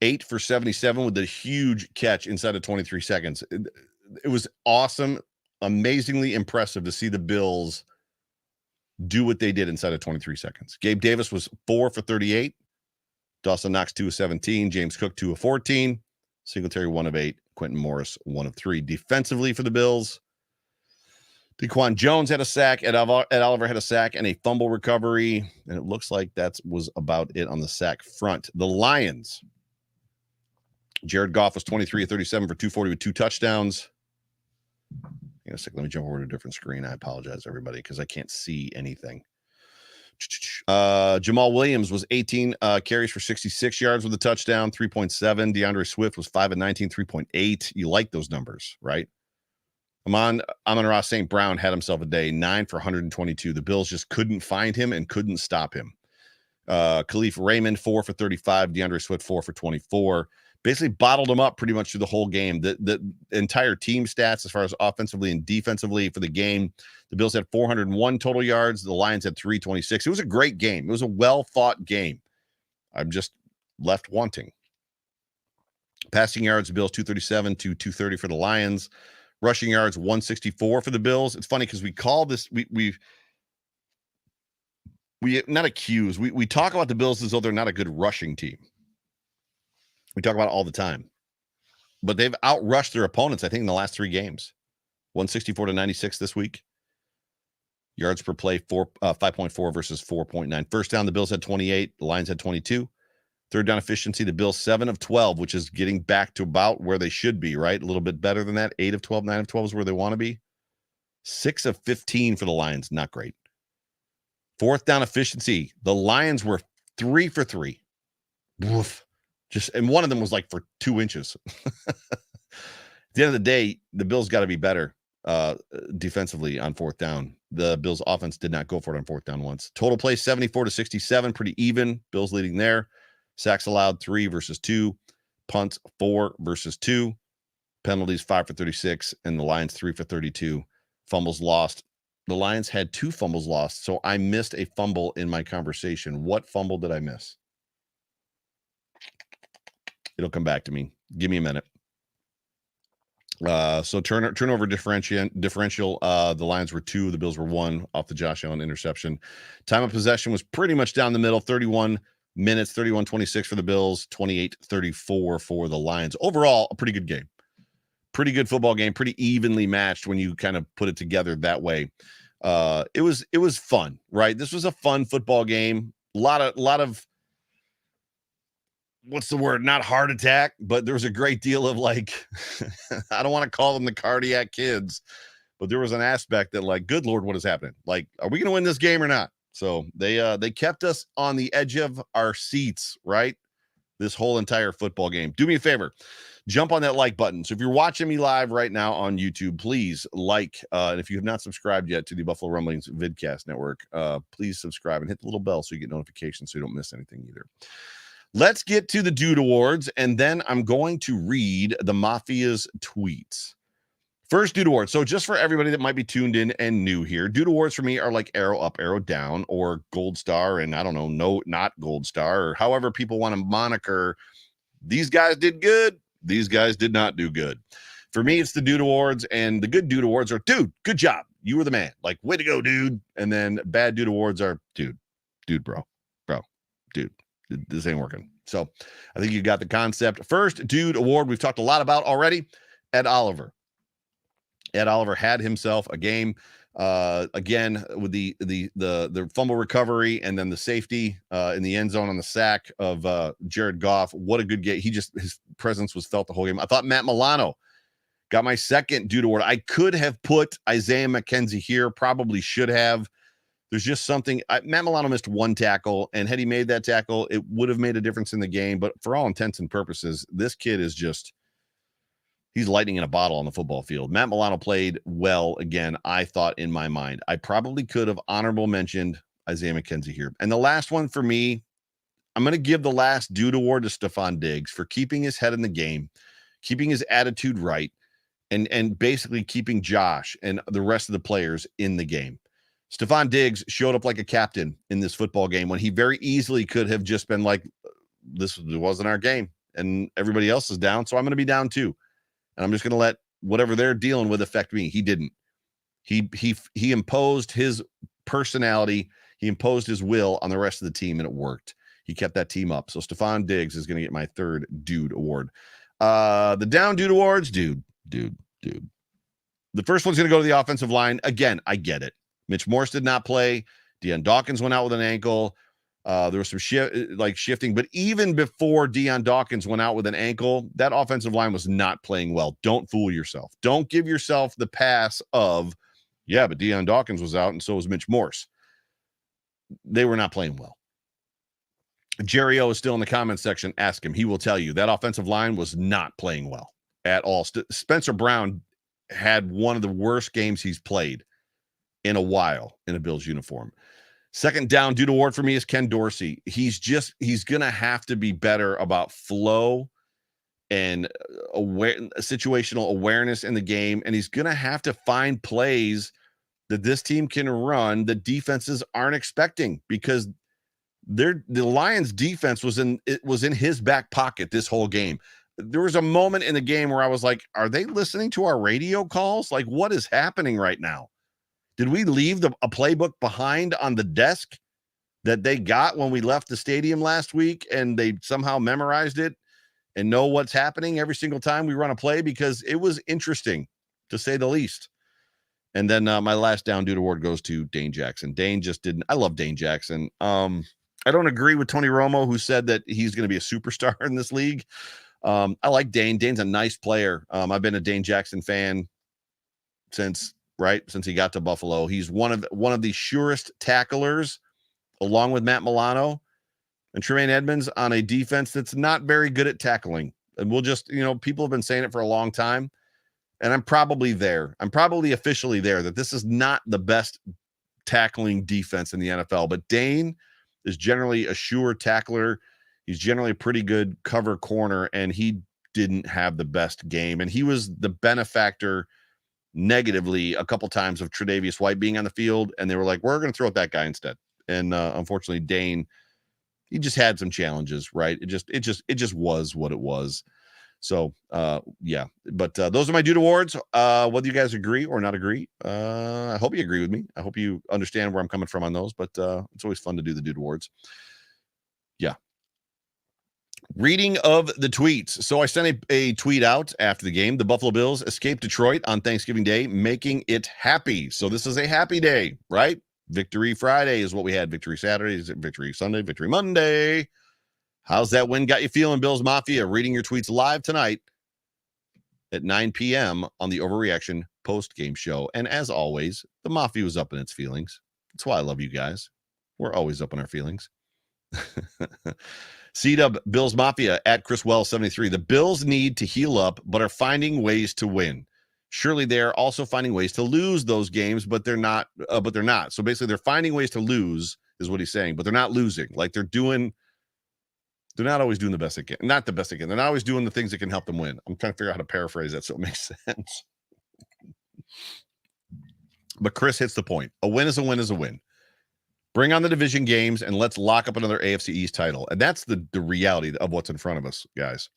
8 for 77 with a huge catch inside of 23 seconds. It was awesome. Amazingly impressive to see the Bills do what they did inside of 23 seconds. Gabe Davis was 4 for 38. Dawson Knox 2 of 17. James Cook 2 of 14. Singletary 1 of 8. Quentin Morris 1 of 3. Defensively for the Bills, Daquan Jones had a sack. Ed Oliver had a sack and a fumble recovery. And it looks like that was about it on the sack front. The Lions. Jared Goff was 23 of 37 for 240 with 2 touchdowns. Hang on a second. Let me jump over to a different screen. I apologize, everybody, because I can't see anything. Jamal Williams was 18 carries for 66 yards with a touchdown, 3.7. DeAndre Swift was 5 of 19, 3.8. You like those numbers, right? Amon-Ra St. Brown had himself a day, 9 for 122. The Bills just couldn't find him and couldn't stop him. Khalif Raymond, 4 for 35. DeAndre Swift, 4 for 24. Basically bottled him up pretty much through the whole game. The entire team stats as far as offensively and defensively for the game, the Bills had 401 total yards. The Lions had 326. It was a great game. It was a well-fought game. I'm just left wanting. Passing yards, the Bills 237 to 230 for the Lions. Rushing yards, 164 for the Bills. It's funny because we call this, we not accuse, we talk about the Bills as though they're not a good rushing team. We talk about it all the time. But they've outrushed their opponents, I think, in the last 3 games. 164 to 96 this week. Yards per play, 5.4 versus 4.9. First down, the Bills had 28. The Lions had 22. Third down efficiency, the Bills 7 of 12, which is getting back to about where they should be, right? A little bit better than that. 8 of 12, 9 of 12 is where they want to be. 6 of 15 for the Lions, not great. Fourth down efficiency, the Lions were 3 for 3. Woof. And one of them was like for 2 inches. At the end of the day, the Bills got to be better defensively on fourth down. The Bills offense did not go for it on fourth down once. Total play 74 to 67, pretty even. Bills leading there. Sacks allowed 3 versus 2. Punts 4 versus 2. Penalties 5 for 36. And the Lions 3 for 32. Fumbles lost. The Lions had 2 fumbles lost. So I missed a fumble in my conversation. What fumble did I miss? It'll come back to me. Give me a minute. So turnover differential. The Lions were 2. The Bills were 1 off the Josh Allen interception. Time of possession was pretty much down the middle. 31 minutes, 31-26 for the Bills, 28-34 for the Lions. Overall, a pretty good game. Pretty good football game. Pretty evenly matched when you kind of put it together that way. It was fun, right? This was a fun football game. A lot of what's the word? Not heart attack, but there was a great deal of like, I don't want to call them the cardiac kids, but there was an aspect that like, good Lord, what is happening? Like, are we going to win this game or not? So they kept us on the edge of our seats, right? This whole entire football game. Do me a favor. Jump on that like button. So if you're watching me live right now on YouTube, please like. And if you have not subscribed yet to the Buffalo Rumblings Vidcast Network, please subscribe and hit the little bell so you get notifications so you don't miss anything either. Let's get to the Dude Awards, and then I'm going to read the Mafia's tweets. First, Dude Awards. So just for everybody that might be tuned in and new here, Dude Awards for me are like arrow up, arrow down, or gold star, and I don't know, no, not gold star, or however people want to moniker. These guys did good. These guys did not do good. For me, it's the Dude Awards, and the good Dude Awards are, dude, good job. You were the man. Like, way to go, dude. And then bad Dude Awards are, dude, bro, dude. This ain't working. So I think you got the concept. First Dude Award we've talked a lot about already. Ed Oliver. Ed Oliver had himself a game again with the fumble recovery and then the safety in the end zone on the sack of Jared Goff. What a good game. His presence was felt the whole game. I thought Matt Milano got my second Dude Award. I could have put Isaiah McKenzie here, probably should have. There's just something. Matt Milano missed 1 tackle, and had he made that tackle, it would have made a difference in the game. But for all intents and purposes, this kid is just, he's lightning in a bottle on the football field. Matt Milano played well again, I thought, in my mind. I probably could have honorable mentioned Isaiah McKenzie here. And the last one for me, I'm going to give the last Dude Award to Stefon Diggs for keeping his head in the game, keeping his attitude right, and basically keeping Josh and the rest of the players in the game. Stefon Diggs showed up like a captain in this football game when he very easily could have just been like, this wasn't our game and everybody else is down, so I'm going to be down too. And I'm just going to let whatever they're dealing with affect me. He didn't. He imposed his personality. He imposed his will on the rest of the team, and it worked. He kept that team up. So Stefon Diggs is going to get my third Dude Award. The Down Dude Awards, dude. The first one's going to go to the offensive line. Again, I get it. Mitch Morse did not play. Deion Dawkins went out with an ankle. There was some shifting, but even before Deion Dawkins went out with an ankle, that offensive line was not playing well. Don't fool yourself. Don't give yourself the pass of, yeah, but Deion Dawkins was out and so was Mitch Morse. They were not playing well. Jerry O is still in the comments section. Ask him. He will tell you that offensive line was not playing well at all. Spencer Brown had one of the worst games he's played in a while in a Bills uniform. Second down due to award for me is Ken Dorsey. He's going to have to be better about flow and situational awareness in the game. And he's going to have to find plays that this team can run that defenses aren't expecting, because the Lions defense was in his back pocket this whole game. There was a moment in the game where I was like, are they listening to our radio calls? Like, what is happening right now? Did we leave a playbook behind on the desk that they got when we left the stadium last week, and they somehow memorized it and know what's happening every single time we run a play? Because it was interesting, to say the least. And then my last down due to award goes to Dane Jackson. Dane just didn't. I love Dane Jackson. I don't agree with Tony Romo, who said that he's going to be a superstar in this league. I like Dane. Dane's a nice player. I've been a Dane Jackson fan since he got to Buffalo. He's one of the surest tacklers, along with Matt Milano and Tremaine Edmonds, on a defense that's not very good at tackling. And we'll just, people have been saying it for a long time, and I'm probably there. I'm probably officially there, that this is not the best tackling defense in the NFL. But Dane is generally a sure tackler. He's generally a pretty good cover corner, and he didn't have the best game. And he was the benefactor negatively a couple times of Tre'Davious White being on the field, and they were like, we're going to throw at that guy instead. And unfortunately, Dane, he just had some challenges, right? It just was what it was. So yeah, but those are my dude awards. Whether you guys agree or not agree, I hope you agree with me. I hope you understand where I'm coming from on those, but it's always fun to do the dude awards. Yeah. Reading of the tweets. So I sent a tweet out after the game. The Buffalo Bills escaped Detroit on Thanksgiving Day, making it happy. So this is a happy day, right? Victory Friday is what we had. Victory Saturday is Victory Sunday, Victory Monday. How's that win got you feeling, Bills Mafia? Reading your tweets live tonight at 9 p.m. on the Overreaction Post Game Show. And as always, the Mafia was up in its feelings. That's why I love you guys. We're always up in our feelings. C-Dub Bills Mafia at Chris Wells 73. The Bills need to heal up, but are finding ways to win. Surely they're also finding ways to lose those games, but they're not. So basically, they're finding ways to lose, is what he's saying, but they're not losing. Like they're not always doing the best they can. Not the best they can. They're not always doing the things that can help them win. I'm trying to figure out how to paraphrase that so it makes sense. But Chris hits the point. A win is a win is a win. Bring on the division games and let's lock up another AFC East title. And that's the reality of what's in front of us, guys.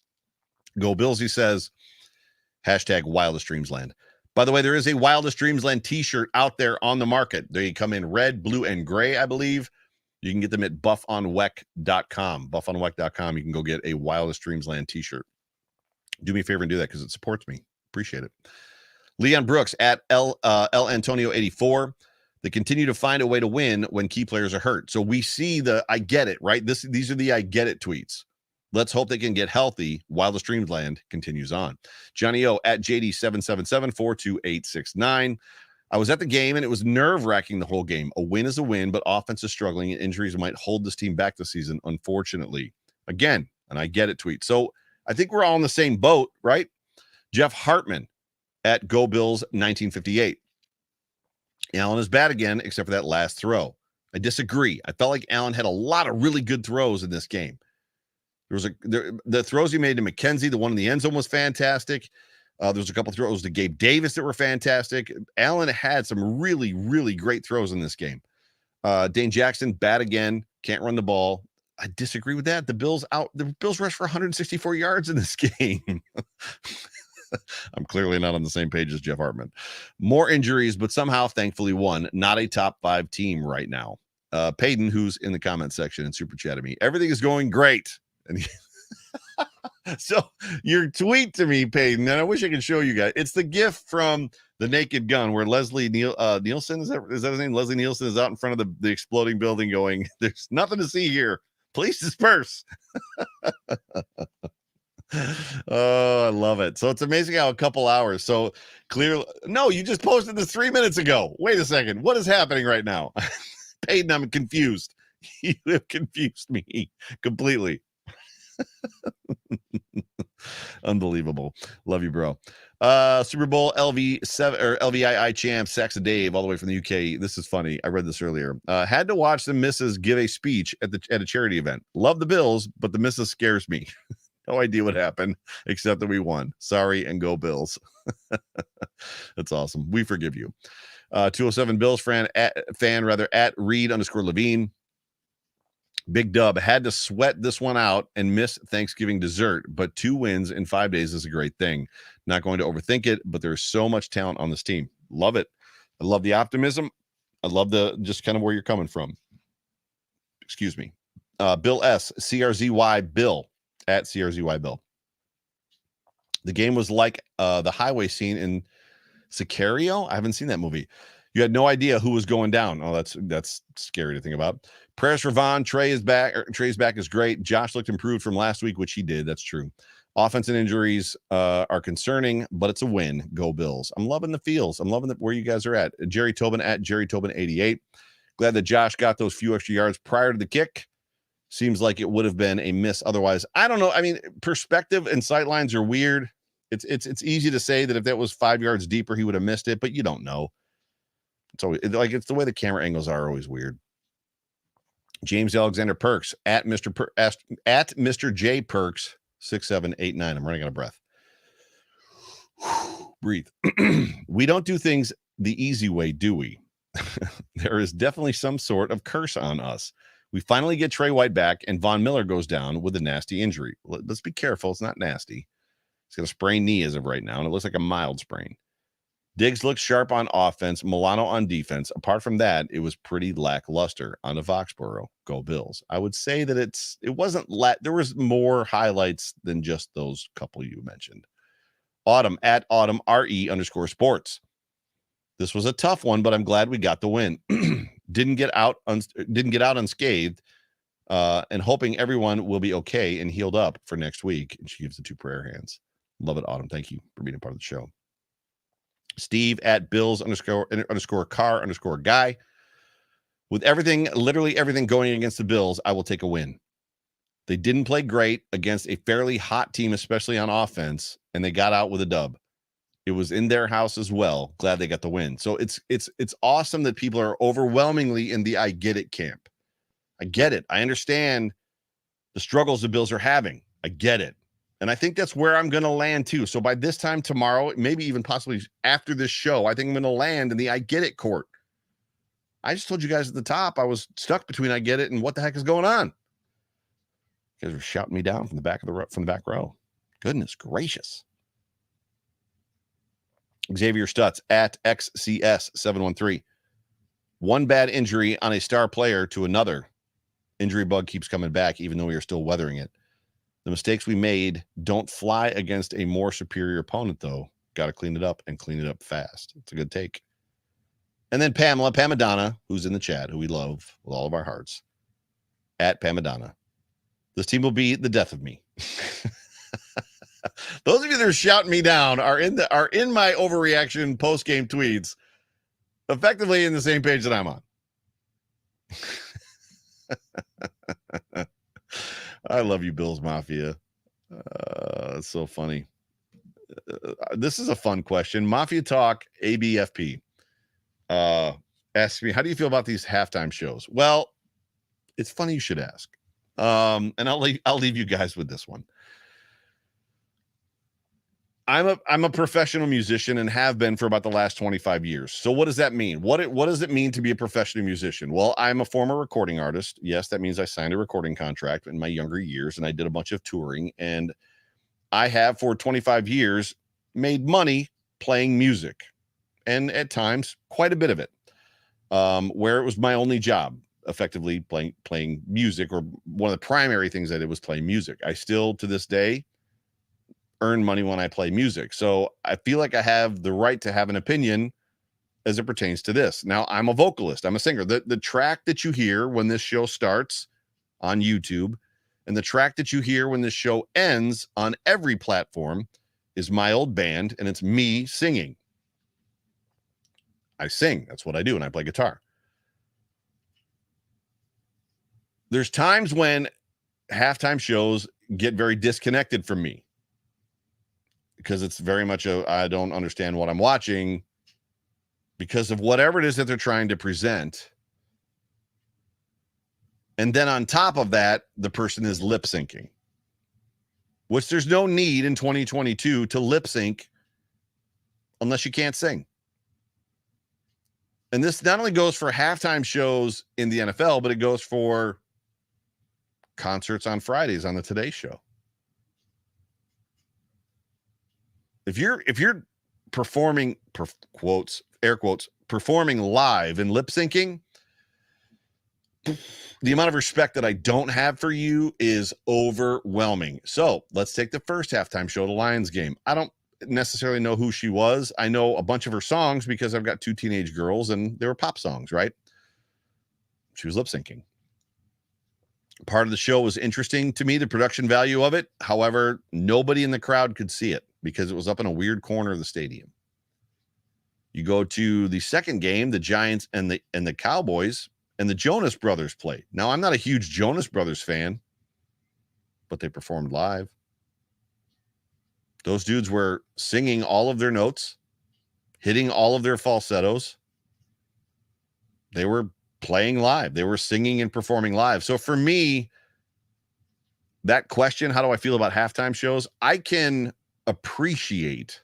Go Bills, he says. Hashtag Wildest Dreams Land. By the way, there is a Wildest Dreams Land t-shirt out there on the market. They come in red, blue, and gray, I believe. You can get them at buffonweck.com. Buffonweck.com. You can go get a Wildest Dreams Land t-shirt. Do me a favor and do that because it supports me. Appreciate it. Leon Brooks at L Antonio 84. They continue to find a way to win when key players are hurt. So we see the I get it, right? These are the I get it tweets. Let's hope they can get healthy while the Streams Land continues on. Johnny O at JD777-42869. I was at the game and it was nerve-wracking the whole game. A win is a win, but offense is struggling and injuries might hold this team back this season, unfortunately. Again, and I get it tweet. So I think we're all in the same boat, right? Jeff Hartman at Go Bills 1958. Allen is bad again, except for that last throw. I disagree. I felt like Allen had a lot of really good throws in this game. The throws he made to McKenzie, the one in the end zone was fantastic. There was a couple throws to Gabe Davis that were fantastic. Allen had some really, really great throws in this game. Dane Jackson, bad again, can't run the ball. I disagree with that. The Bills rushed for 164 yards in this game. I'm clearly not on the same page as Jeff Hartman. More injuries, but somehow, thankfully, won. Not a top 5 team right now. Peyton, who's in the comment section and super chatted me, everything is going great. And So your tweet to me, Peyton, and I wish I could show you guys. It's the GIF from The Naked Gun where Nielsen, is that his name? Leslie Nielsen is out in front of the exploding building going, there's nothing to see here. Please disperse. Oh, I love it. So it's amazing how a couple hours. So clearly, no, you just posted this 3 minutes ago. Wait a second. What is happening right now? Peyton, I'm confused. You have confused me completely. Unbelievable. Love you, bro. Super Bowl LV7 or LVII champ Saxa Dave, all the way from the UK. This is funny. I read this earlier. Had to watch the missus give a speech at a charity event. Love the Bills, but the missus scares me. No idea what happened, except that we won. Sorry, and go Bills. That's awesome. We forgive you. 207 Bills fan at Reed_Levine. Big dub. Had to sweat this one out and miss Thanksgiving dessert, but 2 wins in 5 days is a great thing. Not going to overthink it, but there's so much talent on this team. Love it. I love the optimism. I love the just kind of where you're coming from. Excuse me. Bill S. CRZY Bill at CRZY Bill. The game was like the highway scene in Sicario. I haven't seen that movie. You had no idea who was going down. Oh, that's scary to think about. Prayers for Vaughn. Trey's back is great. Josh looked improved from last week, which he did. That's true. Offense and injuries are concerning, but it's a win. Go Bills. I'm loving the feels. I'm loving where you guys are at. Jerry Tobin at Jerry Tobin 88. Glad that Josh got those few extra yards prior to the kick. Seems like it would have been a miss otherwise. I don't know. I mean, perspective and sight lines are weird. It's easy to say that if that was 5 yards deeper, he would have missed it, but you don't know. It's always like it's the way the camera angles are always weird. James Alexander Perks at Mr. J Perks 6789. I'm running out of breath. Breathe. We don't do things the easy way, do we? There is definitely some sort of curse on us. We finally get Trey White back, and Von Miller goes down with a nasty injury. Let's be careful. It's not nasty. He's got a sprained knee as of right now, and it looks like a mild sprain. Diggs looks sharp on offense, Milano on defense. Apart from that, it was pretty lackluster on the Foxborough. Go Bills. I would say that it wasn't there was more highlights than just those couple you mentioned. Autumn at Autumn RE_sports. This was a tough one, but I'm glad we got the win. Didn't get out unscathed, and hoping everyone will be okay and healed up for next week. And she gives the 2 prayer hands. Love it, Autumn. Thank you for being a part of the show. Steve at Bills_car_guy. With literally everything going against the Bills, I will take a win. They didn't play great against a fairly hot team, especially on offense, and they got out with a dub. It was in their house as well. Glad they got the win. So it's awesome that people are overwhelmingly in the I get it camp. I get it. I understand the struggles the Bills are having. I get it. And I think that's where I'm going to land too. So by this time tomorrow, maybe even possibly after this show, I think I'm going to land in the I get it court. I just told you guys at the top, I was stuck between I get it and what the heck is going on. You guys were shouting me down from the back row. Goodness gracious. Xavier Stutz at XCS713. One bad injury on a star player to another. Injury bug keeps coming back, even though we are still weathering it. The mistakes we made don't fly against a more superior opponent, though. Got to clean it up and clean it up fast. It's a good take. And then Pamadonna, who's in the chat, who we love with all of our hearts, at Pamadonna. This team will be the death of me. Those of you that are shouting me down are in my overreaction post-game tweets, effectively in the same page that I'm on. I love you, Bills Mafia. It's so funny. This is a fun question. Mafia Talk ABFP asks me, how do you feel about these halftime shows? Well, it's funny you should ask. And I'll leave you guys with this one. I'm a professional musician and have been for about the last 25 years. So what does that mean? What does it mean to be a professional musician? Well, I'm a former recording artist. Yes, that means I signed a recording contract in my younger years and I did a bunch of touring, and I have for 25 years made money playing music, and at times quite a bit of it, where it was my only job. effectively playing music, or one of the primary things I did was play music. I still, to this day, earn money when I play music. So I feel like I have the right to have an opinion as it pertains to this. Now, I'm a vocalist. I'm a singer. The track that you hear when this show starts on YouTube and the track that you hear when this show ends on every platform is my old band, and it's me singing. I sing. That's what I do, and I play guitar. There's times when halftime shows get very disconnected from me because it's very much I don't understand what I'm watching because of whatever it is that they're trying to present. And then on top of that, the person is lip syncing, which there's no need in 2022 to lip sync unless you can't sing. And this not only goes for halftime shows in the NFL, but it goes for concerts on Fridays on the Today Show. If you're performing, quotes, air quotes, performing live and lip syncing, the amount of respect that I don't have for you is overwhelming. So let's take the first halftime show, the Lions game. I don't necessarily know who she was. I know a bunch of her songs because I've got two teenage girls and they were pop songs, right? She was lip syncing. Part of the show was interesting to me, the production value of it. However, nobody in the crowd could see it because it was up in a weird corner of the stadium. You go to the second game, the Giants and the Cowboys, and the Jonas Brothers played. Now, I'm not a huge Jonas Brothers fan, but they performed live. Those dudes were singing all of their notes, hitting all of their falsettos. They were playing live. They were singing and performing live. So for me, that question, how do I feel about halftime shows? I can appreciate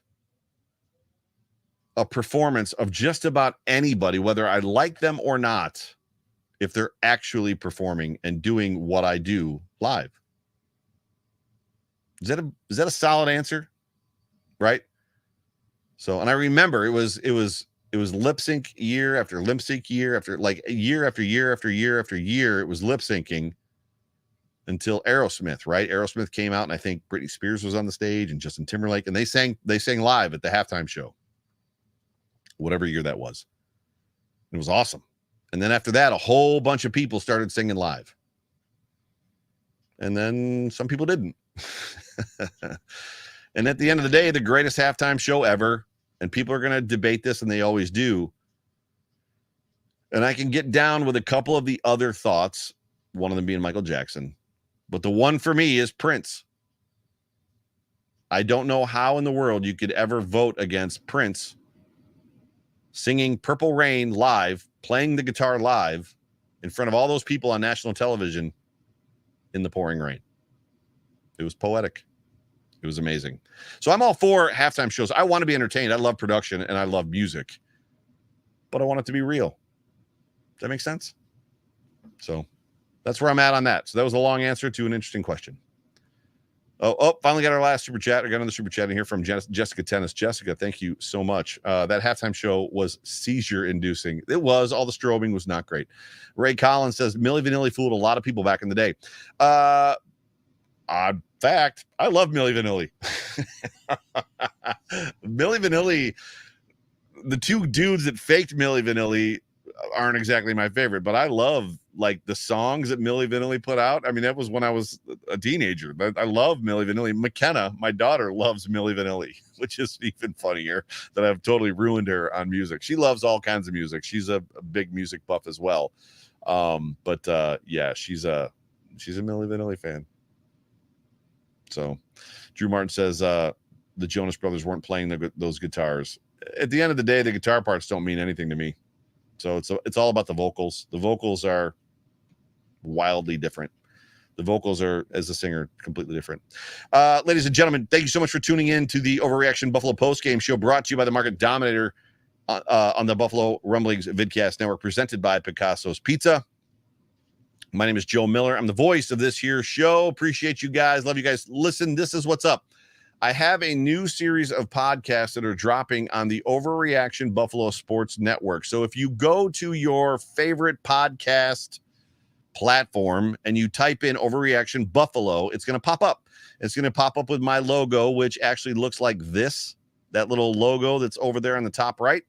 a performance of just about anybody, whether I like them or not, if they're actually performing and doing what I do live. Is that a solid answer? Right? So, and I remember it was lip sync year after lip sync year after, like, year after year after year after year. It was lip syncing until Aerosmith, right? Aerosmith came out, and I think Britney Spears was on the stage and Justin Timberlake, and they sang live at the halftime show, whatever year that was. It was awesome. And then after that, a whole bunch of people started singing live. And then some people didn't. And at the end of the day, the greatest halftime show ever, and people are going to debate this, and they always do. And I can get down with a couple of the other thoughts, one of them being Michael Jackson. But the one for me is Prince. I don't know how in the world you could ever vote against Prince singing Purple Rain live, playing the guitar live in front of all those people on national television in the pouring rain. It was poetic. It was amazing. So I'm all for halftime shows. I want to be entertained. I love production and I love music, but I want it to be real. Does that make sense? So that's where I'm at on that. So that was a long answer to an interesting question. Finally got our last super chat. I got another super chat in here from Jessica Tennis. Jessica, thank you so much. That halftime show was seizure-inducing. It was. All the strobing was not great. Ray Collins says, Milli Vanilli fooled a lot of people back in the day. Odd fact, I love Milli Vanilli. Milli Vanilli, the two dudes that faked Milli Vanilli aren't exactly my favorite, but I love, like, the songs that Milli Vanilli put out. I mean, that was when I was a teenager. I love Milli Vanilli. McKenna, my daughter, loves Milli Vanilli, which is even funnier that I've totally ruined her on music. She loves all kinds of music. She's a big music buff as well. Yeah, she's a Milli Vanilli fan. So Drew Martin says the Jonas Brothers weren't playing those guitars. At the end of the day, the guitar parts don't mean anything to me. So it's all about the vocals. The vocals are wildly different. The vocals are, as a singer, completely different. Ladies and gentlemen, thank you so much for tuning in to the Overreaction Buffalo Postgame Show, brought to you by the Market Dominator on the Buffalo Rumblings Vidcast Network, presented by Picasso's Pizza. My name is Joe Miller. I'm the voice of this here show. Appreciate you guys. Love you guys. Listen, this is what's up. I have a new series of podcasts that are dropping on the Overreaction Buffalo Sports Network. So if you go to your favorite podcast platform and you type in Overreaction Buffalo, it's going to pop up. It's going to pop up with my logo, which actually looks like this, that little logo that's over there on the top right.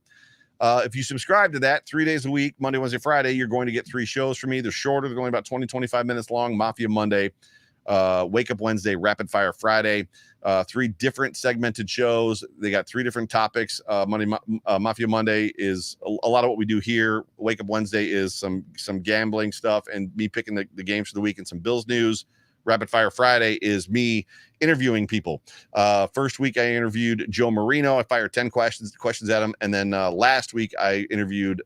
If you subscribe to that 3 days a week, Monday, Wednesday, Friday, you're going to get 3 shows from me. They're shorter. They're only about 20, 25 minutes long. Mafia Monday, Wake Up Wednesday, Rapid Fire Friday, 3 different segmented shows. They got 3 different topics. Mafia Monday is a lot of what we do here. Wake Up Wednesday is some gambling stuff and me picking the games for the week and some Bills news. Rapid Fire Friday is me interviewing people. First week I interviewed Joe Marino. I fired 10 questions at him. And then last week I interviewed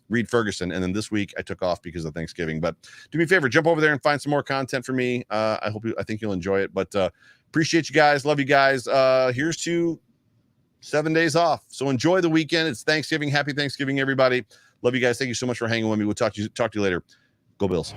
Reed Ferguson. And then this week I took off because of Thanksgiving. But do me a favor, jump over there and find some more content for me. I think you'll enjoy it. But appreciate you guys. Love you guys. Here's to 7 days off. So enjoy the weekend. It's Thanksgiving. Happy Thanksgiving, everybody. Love you guys. Thank you so much for hanging with me. We'll talk to you later. Go Bills.